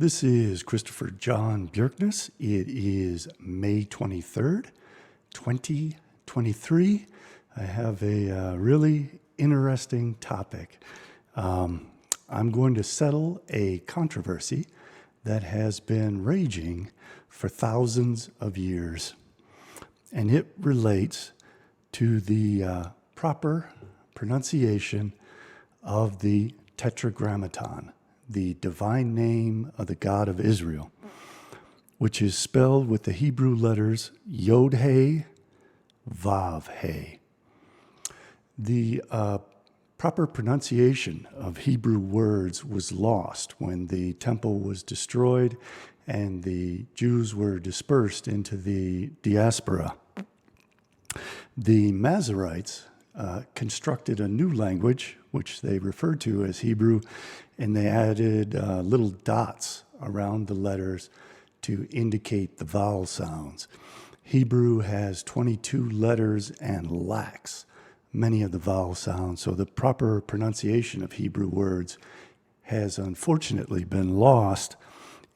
This is Christopher John Bjerknes. It is May 23rd, 2023. I have a really interesting topic. I'm going to settle a controversy that has been raging for thousands of years, and it relates to the proper pronunciation of the Tetragrammaton, the divine name of the God of Israel, which is spelled with the Hebrew letters Yod-He, Vav-He. The proper pronunciation of Hebrew words was lost when the temple was destroyed and the Jews were dispersed into the diaspora. The Masoretes constructed a new language, which they referred to as Hebrew, and they added little dots around the letters to indicate the vowel sounds. Hebrew has 22 letters and lacks many of the vowel sounds, so the proper pronunciation of Hebrew words has unfortunately been lost,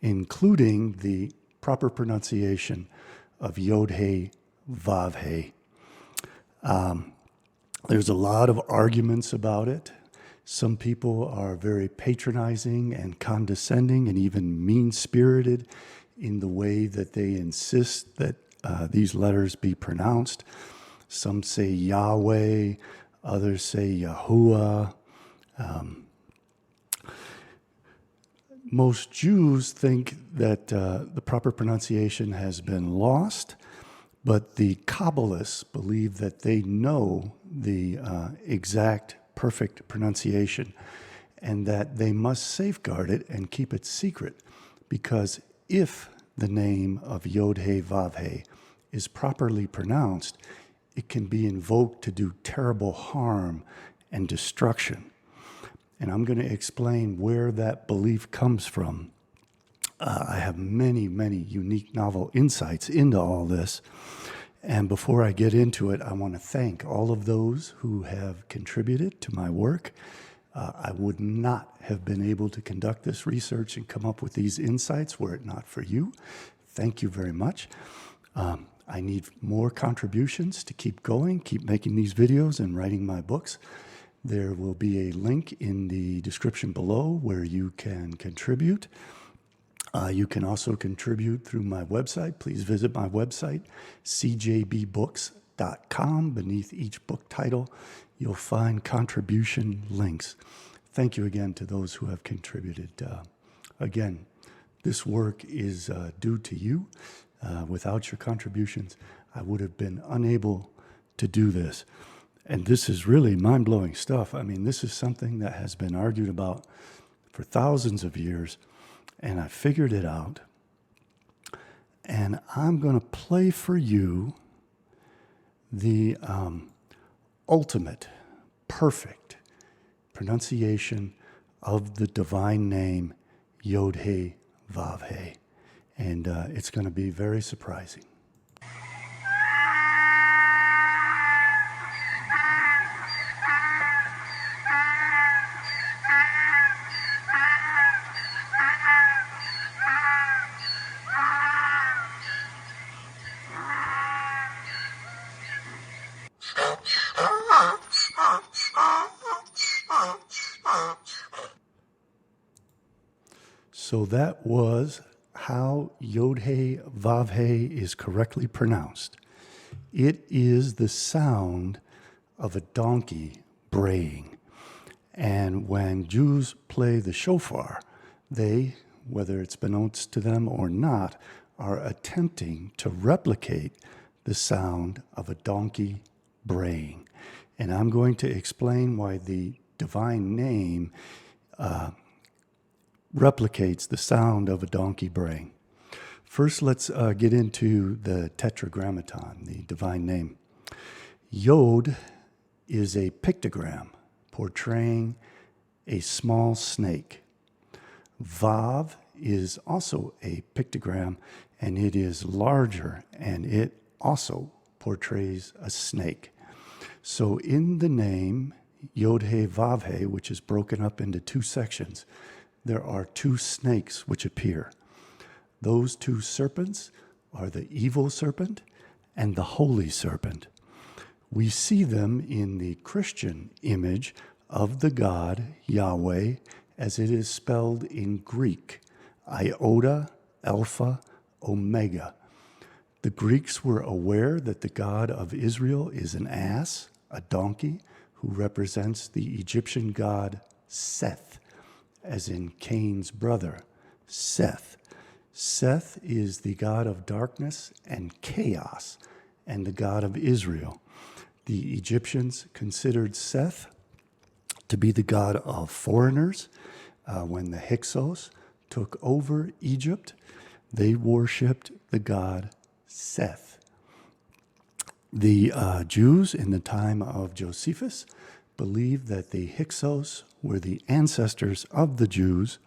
including the proper pronunciation of Yod-He, Vav-He. There's a lot of arguments about it. Some people are very patronizing and condescending and even mean-spirited in the way that they insist that these letters be pronounced. Some say Yahweh, others say Yahuwah. Most Jews think that the proper pronunciation has been lost, but the Kabbalists believe that they know the exact perfect pronunciation and that they must safeguard it and keep it secret, because if the name of Yod-He, Vav-He is properly pronounced, it can be invoked to do terrible harm and destruction. And I'm going to explain where that belief comes from. I have many, many unique novel insights into all this. And before I get into it, I want to thank all of those who have contributed to my work. I would not have been able to conduct this research and come up with these insights were it not for you. Thank you very much. I need more contributions to keep going, keep making these videos and writing my books. There will be a link in the description below where you can contribute. You can also contribute through my website. Please visit my website, CJBBooks.com. Beneath each book title, you'll find contribution links. Thank you again to those who have contributed. Again, this work is due to you. Without your contributions, I would have been unable to do this. And this is really mind-blowing stuff. I mean, this is something that has been argued about for thousands of years, and I figured it out. And I'm going to play for you the ultimate, perfect pronunciation of the divine name Yod-He, Vav-He. And it's going to be very surprising. So that was how Yod-He, Vav-He is correctly pronounced. It is the sound of a donkey braying. And when Jews play the shofar, they, whether it's beknownst to them or not, are attempting to replicate the sound of a donkey braying. And I'm going to explain why the divine name replicates the sound of a donkey braying. First, let's get into the Tetragrammaton, the divine name. Yod is a pictogram portraying a small snake. Vav is also a pictogram, and it is larger, and it also portrays a snake. So in the name Yod-He, Vav-He, which is broken up into two sections, there are two snakes which appear. Those two serpents are the evil serpent and the holy serpent. We see them in the Christian image of the God, Yahweh, as it is spelled in Greek, iota, alpha, omega. The Greeks were aware that the God of Israel is an ass, a donkey, who represents the Egyptian god Seth, as in Cain's brother, Seth. Seth is the god of darkness and chaos, and the God of Israel. The Egyptians considered Seth to be the god of foreigners. When the Hyksos took over Egypt, they worshipped the god Seth. The Jews in the time of Josephus believed that the Hyksos were the ancestors of the Jews.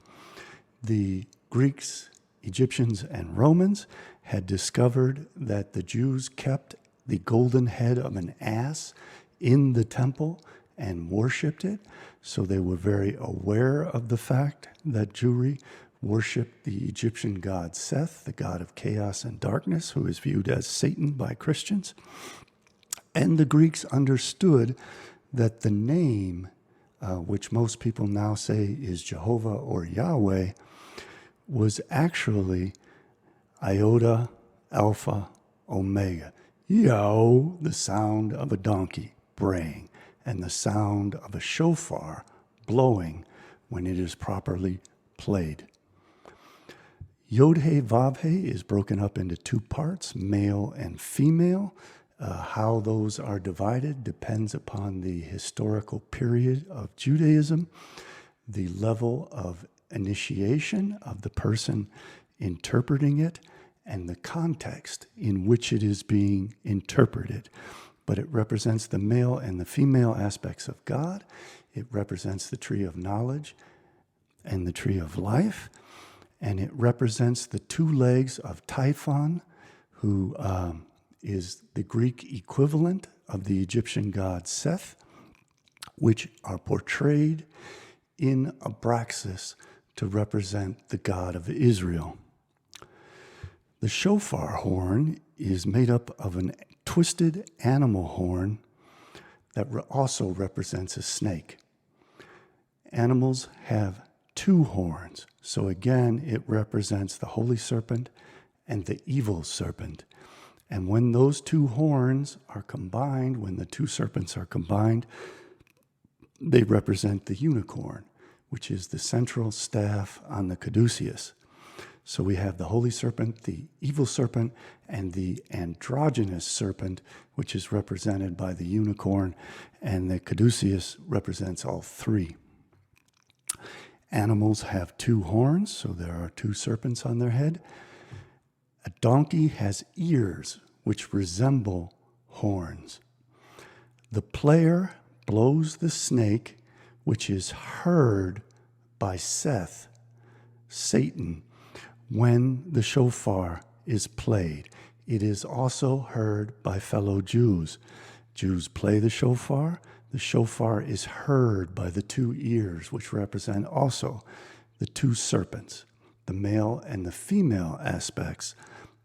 The Greeks, Egyptians, and Romans had discovered that the Jews kept the golden head of an ass in the temple and worshipped it. So they were very aware of the fact that Jewry worshipped the Egyptian god Seth, the god of chaos and darkness, who is viewed as Satan by Christians. And the Greeks understood that the name, which most people now say is Jehovah or Yahweh, was actually iota, alpha, omega. Yo, the sound of a donkey braying, and the sound of a shofar blowing when it is properly played. Yod-Heh-Vav-Heh is broken up into two parts, male and female. How those are divided depends upon the historical period of Judaism, the level of initiation of the person interpreting it, and the context in which it is being interpreted. But it represents the male and the female aspects of God. It represents the tree of knowledge and the tree of life. And it represents the two legs of Typhon, who is the Greek equivalent of the Egyptian god Seth, which are portrayed in Abraxas to represent the God of Israel. The shofar horn is made up of a twisted animal horn that also represents a snake. Animals have two horns, so again, it represents the holy serpent and the evil serpent. And when those two horns are combined, when the two serpents are combined, they represent the unicorn, which is the central staff on the caduceus. So we have the holy serpent, the evil serpent, and the androgynous serpent, which is represented by the unicorn, and the caduceus represents all three. Animals have two horns, so there are two serpents on their head. A donkey has ears which resemble horns. The player blows the snake, which is heard by Seth, Satan, when the shofar is played. It is also heard by fellow Jews. Jews play the shofar. The shofar is heard by the two ears, which represent also the two serpents, the male and the female aspects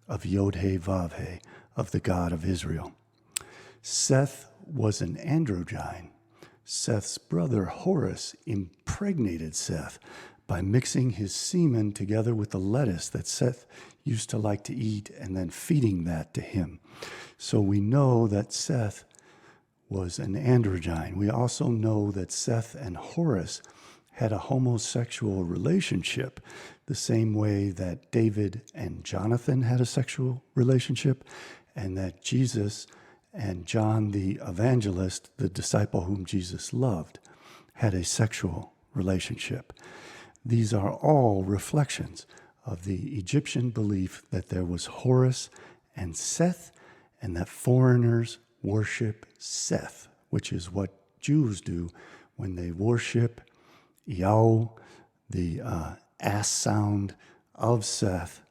of Yod-Heh-Vav-Heh, of the God of Israel. Seth was an androgyne. Seth's brother Horus impregnated Seth by mixing his semen together with the lettuce that Seth used to like to eat and then feeding that to him. So we know that Seth was an androgyne. We also know that Seth and Horus had a homosexual relationship, the same way that David and Jonathan had a sexual relationship, and that Jesus and John the evangelist, the disciple whom Jesus loved, had a sexual relationship. These are all reflections of the Egyptian belief that there was Horus and Seth, and that foreigners worship Seth, which is what Jews do when they worship Yahweh, the ass sound of Seth,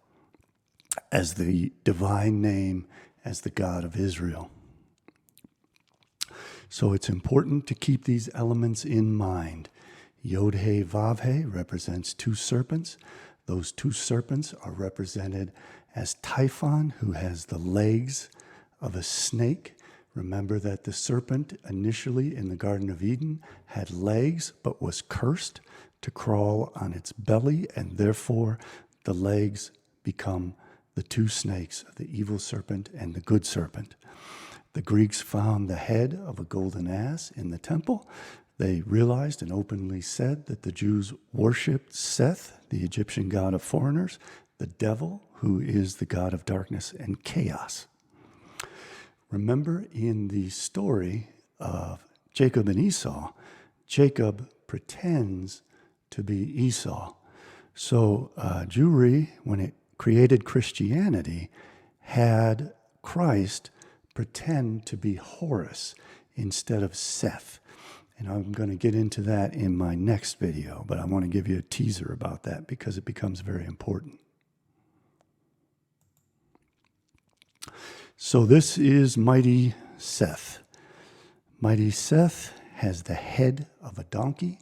as the divine name, as the God of Israel. So it's important to keep these elements in mind. Yod-He Vav-He represents two serpents. Those two serpents are represented as Typhon, who has the legs of a snake. Remember that the serpent initially in the Garden of Eden had legs, but was cursed to crawl on its belly, and therefore the legs become the two snakes, the evil serpent and the good serpent. The Greeks found the head of a golden ass in the temple. They realized and openly said that the Jews worshipped Seth, the Egyptian god of foreigners, the devil, who is the god of darkness and chaos. Remember in the story of Jacob and Esau, Jacob pretends to be Esau. So Jewry, when it created Christianity, had Christ pretend to be Horus instead of Seth. And I'm going to get into that in my next video, but I want to give you a teaser about that because it becomes very important. So this is mighty Seth. Mighty Seth has the head of a donkey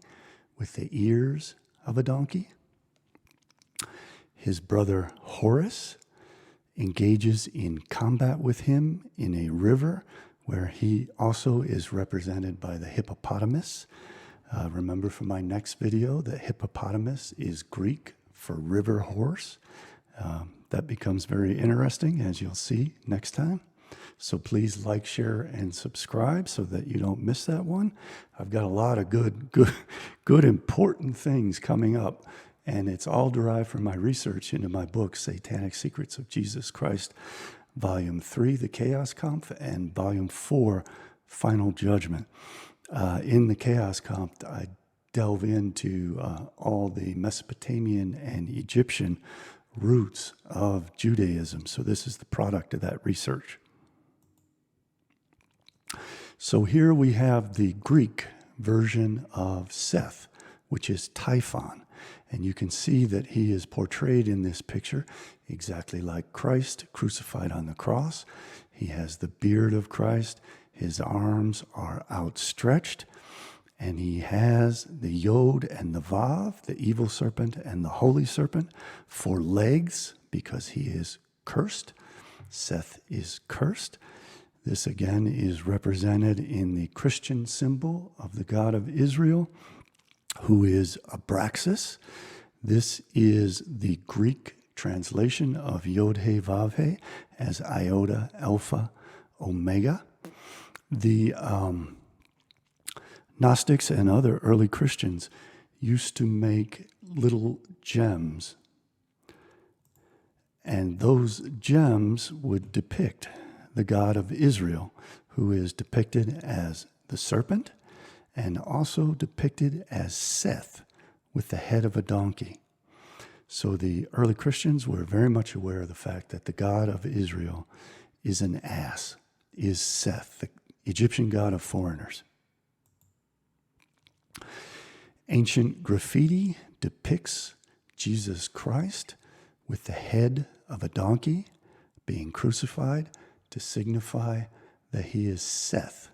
with the ears of a donkey. His brother Horus engages in combat with him in a river where he also is represented by the hippopotamus. Remember from my next video that hippopotamus is Greek for river horse. That becomes very interesting, as you'll see next time. So please like, share, and subscribe so that you don't miss that one. I've got a lot of good, important things coming up, and it's all derived from my research into my book, Satanic Secrets of Jesus Christ, Volume 3, The Chaos Kampf, and Volume 4, Final Judgment. In the Chaos Kampf, I delve into all the Mesopotamian and Egyptian roots of Judaism. So this is the product of that research. So here we have the Greek version of Seth, which is Typhon. And you can see that he is portrayed in this picture exactly like Christ crucified on the cross. He has the beard of Christ. His arms are outstretched. And he has the Yod and the Vav, the evil serpent and the holy serpent, for legs because he is cursed. Seth is cursed. This again is represented in the Christian symbol of the God of Israel, who is Abraxas. This is the Greek translation of Yod-He Vav-He as Iota, Alpha, Omega. The Gnostics and other early Christians used to make little gems, and those gems would depict the God of Israel, who is depicted as the serpent and also depicted as Seth with the head of a donkey. So the early Christians were very much aware of the fact that the God of Israel is an ass, is Seth, the Egyptian god of foreigners. Ancient graffiti depicts Jesus Christ with the head of a donkey being crucified to signify that he is Seth,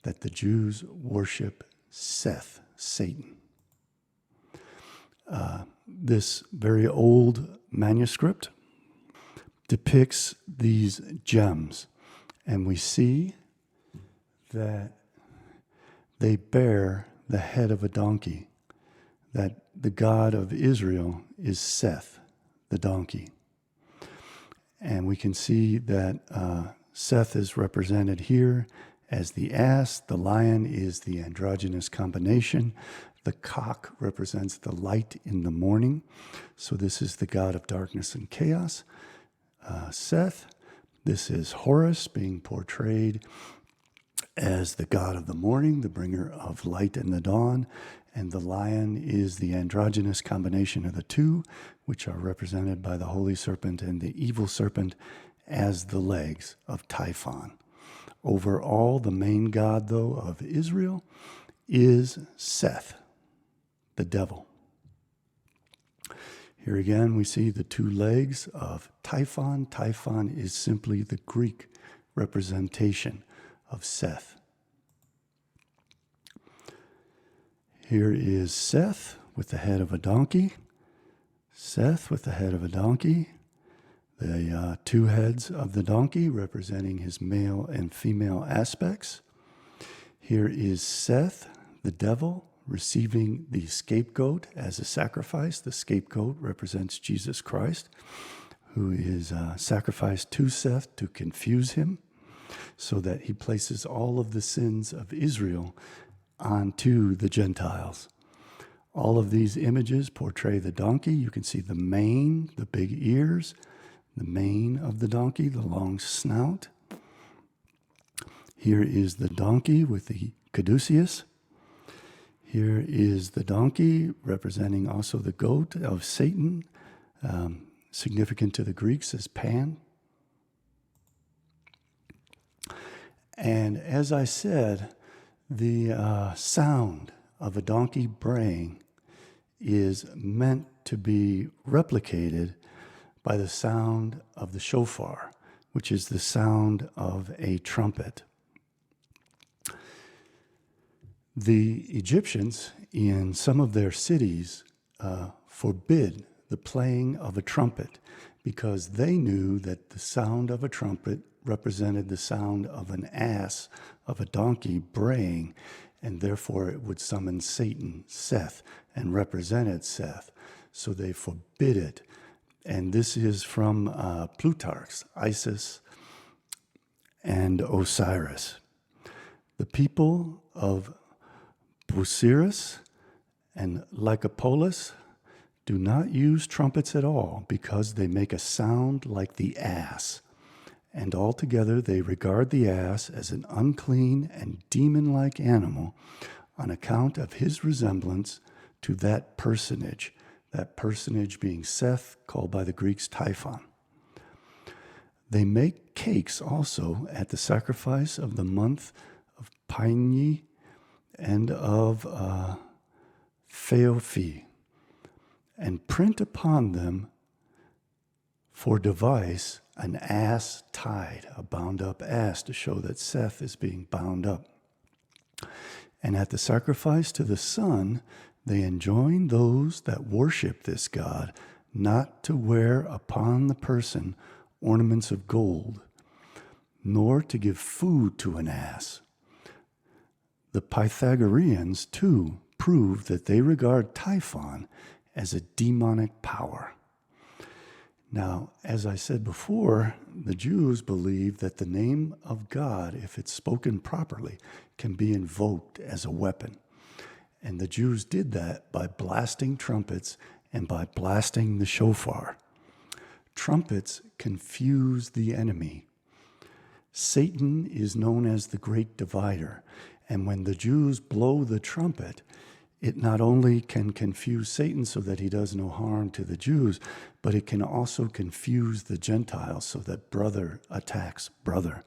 that the Jews worship Seth, Satan. This very old manuscript depicts these gems, and we see that they bear the head of a donkey, that the God of Israel is Seth, the donkey. And we can see that Seth is represented here as the ass. The lion is the androgynous combination. The cock represents the light in the morning. So this is the god of darkness and chaos. Seth, this is Horus being portrayed as the god of the morning, the bringer of light in the dawn. And the lion is the androgynous combination of the two, which are represented by the holy serpent and the evil serpent as the legs of Typhon. Over all, the main god, though, of Israel is Seth, the devil. Here again, we see the two legs of Typhon. Typhon is simply the Greek representation of Seth. Here is Seth with the head of a donkey. Seth with the head of a donkey. The two heads of the donkey representing his male and female aspects. Here is Seth, the devil, receiving the scapegoat as a sacrifice. The scapegoat represents Jesus Christ, who is sacrificed to Seth to confuse him, so that he places all of the sins of Israel onto the Gentiles. All of these images portray the donkey. You can see the mane, the big ears, the mane of the donkey, the long snout. Here is the donkey with the caduceus. Here is the donkey representing also the goat of Satan, significant to the Greeks as Pan. And as I said, the sound of a donkey braying is meant to be replicated by the sound of the shofar, which is the sound of a trumpet. The Egyptians, in some of their cities, forbid the playing of a trumpet because they knew that the sound of a trumpet represented the sound of an ass, of a donkey braying, and therefore it would summon Satan, Seth, and represented Seth. So they forbid it. And this is from Plutarch's Isis and Osiris. The people of Busiris and Lycopolis do not use trumpets at all because they make a sound like the ass. And altogether they regard the ass as an unclean and demon-like animal on account of his resemblance to that personage being Seth, called by the Greeks Typhon. They make cakes also at the sacrifice of the month of Paini and of Phaophi, and print upon them for device an ass tied, a bound up ass, to show that Seth is being bound up. And at the sacrifice to the sun, they enjoin those that worship this god not to wear upon the person ornaments of gold, nor to give food to an ass. The Pythagoreans, too, prove that they regard Typhon as a demonic power. Now, as I said before, the Jews believe that the name of God, if it's spoken properly, can be invoked as a weapon. And the Jews did that by blasting trumpets and by blasting the shofar. Trumpets confuse the enemy. Satan is known as the great divider. And when the Jews blow the trumpet, it not only can confuse Satan so that he does no harm to the Jews, but it can also confuse the Gentiles so that brother attacks brother.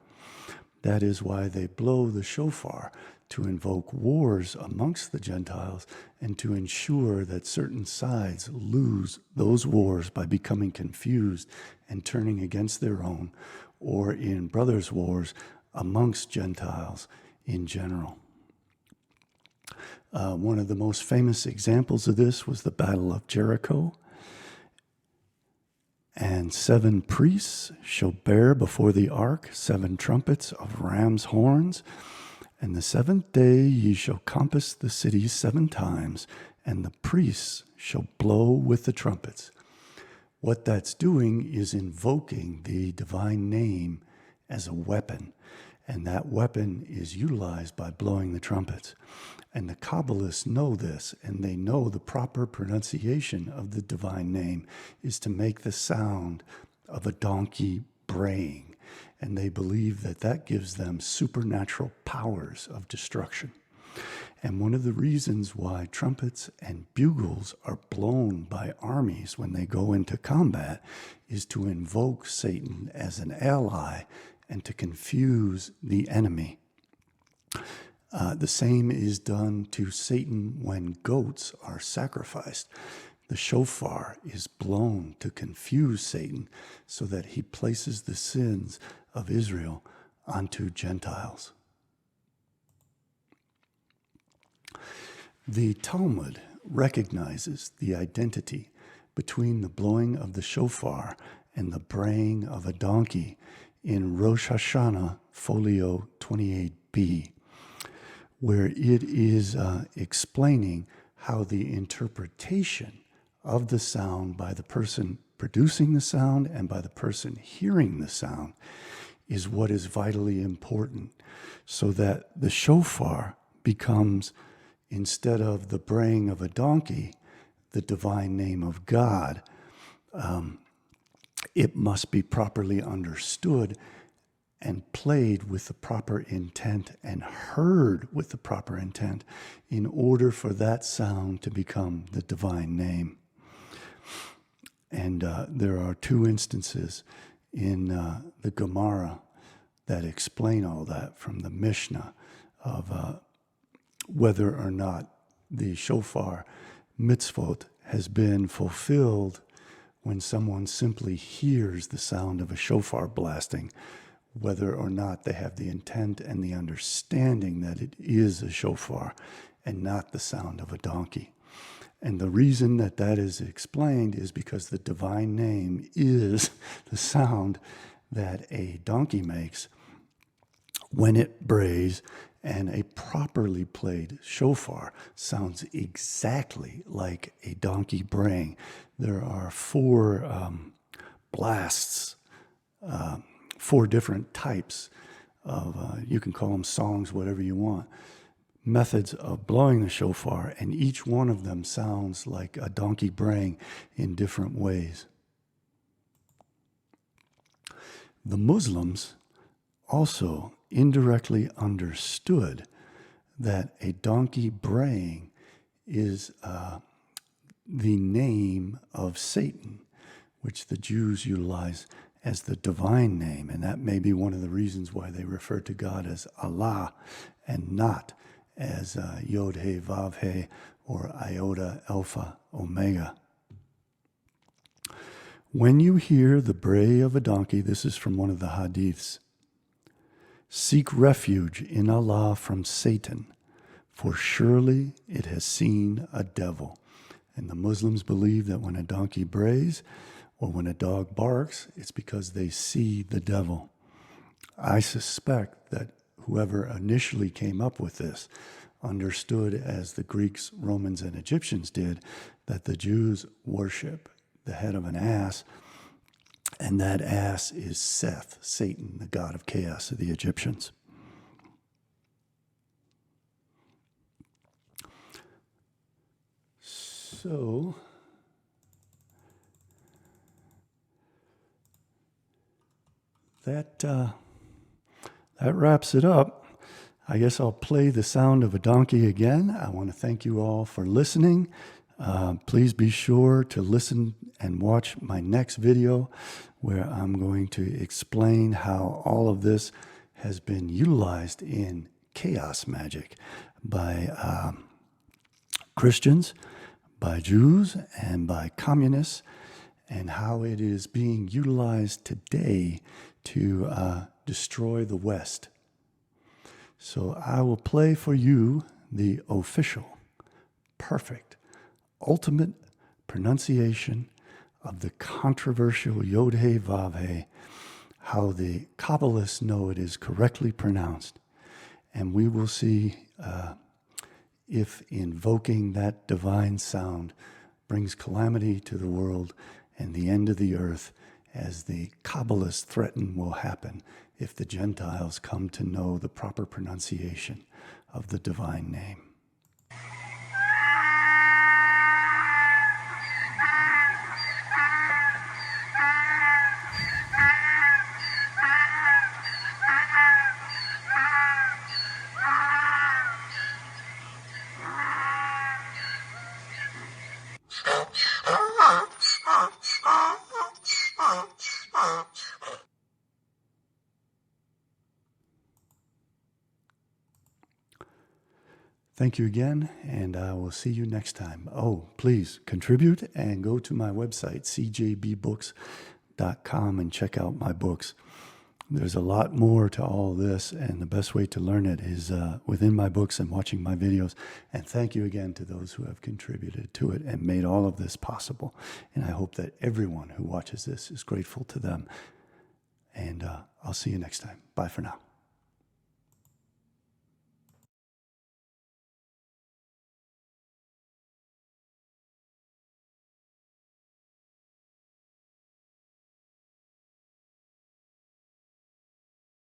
That is why they blow the shofar, to invoke wars amongst the Gentiles and to ensure that certain sides lose those wars by becoming confused and turning against their own, or in brothers' wars amongst Gentiles in general. One of the most famous examples of this was the Battle of Jericho. And 7 priests shall bear before the ark 7 trumpets of ram's horns. And the 7th day ye shall compass the city 7 times, and the priests shall blow with the trumpets. What that's doing is invoking the divine name as a weapon. And that weapon is utilized by blowing the trumpets. And the Kabbalists know this, and they know the proper pronunciation of the divine name is to make the sound of a donkey braying. And they believe that that gives them supernatural powers of destruction. And one of the reasons why trumpets and bugles are blown by armies when they go into combat is to invoke Satan as an ally and to confuse the enemy. The same is done to Satan when goats are sacrificed. The shofar is blown to confuse Satan so that he places the sins of Israel onto Gentiles. The Talmud recognizes the identity between the blowing of the shofar and the braying of a donkey in Rosh Hashanah, folio 28b, where it is explaining how the interpretation of the sound by the person producing the sound and by the person hearing the sound is what is vitally important, so that the shofar becomes, instead of the braying of a donkey, the divine name of God. It must be properly understood and played with the proper intent and heard with the proper intent in order for that sound to become the divine name. And there are two instances in the Gemara that explain all that from the Mishnah of whether or not the shofar mitzvot has been fulfilled when someone simply hears the sound of a shofar blasting, whether or not they have the intent and the understanding that it is a shofar and not the sound of a donkey. And the reason that that is explained is because the divine name is the sound that a donkey makes when it brays, and a properly played shofar sounds exactly like a donkey braying. There are four blasts, four different types of, you can call them songs, whatever you want, methods of blowing the shofar, and each one of them sounds like a donkey braying in different ways. The Muslims also indirectly understood that a donkey braying is the name of Satan, which the Jews utilize as the divine name, and that may be one of the reasons why they refer to God as Allah and not as Yod He Vav He or Iota Alpha Omega. When you hear the bray of a donkey, this is from one of the hadiths, seek refuge in Allah from Satan, for surely it has seen a devil. And the Muslims believe that when a donkey brays or when a dog barks, it's because they see the devil. I suspect that whoever initially came up with this understood, as the Greeks, Romans, and Egyptians did, that the Jews worship the head of an ass, and that ass is Seth, Satan, the god of chaos of the Egyptians. So, that wraps it up. I guess I'll play the sound of a donkey again. I want to thank you all for listening. Please be sure to listen and watch my next video, where I'm going to explain how all of this has been utilized in chaos magic by Christians, by Jews, and by communists, and how it is being utilized today to destroy the West. So I will play for you the official, perfect, ultimate pronunciation of the controversial Yod He Vav He, how the Kabbalists know it is correctly pronounced. And we will see if invoking that divine sound brings calamity to the world and the end of the earth, as the Kabbalists threaten will happen if the Gentiles come to know the proper pronunciation of the divine name. Thank you again, and I will see you next time. Oh, please contribute and go to my website, CJBBooks.com, and check out my books. There's a lot more to all this, and the best way to learn it is within my books and watching my videos. And thank you again to those who have contributed to it and made all of this possible. And I hope that everyone who watches this is grateful to them. And I'll see you next time. Bye for now.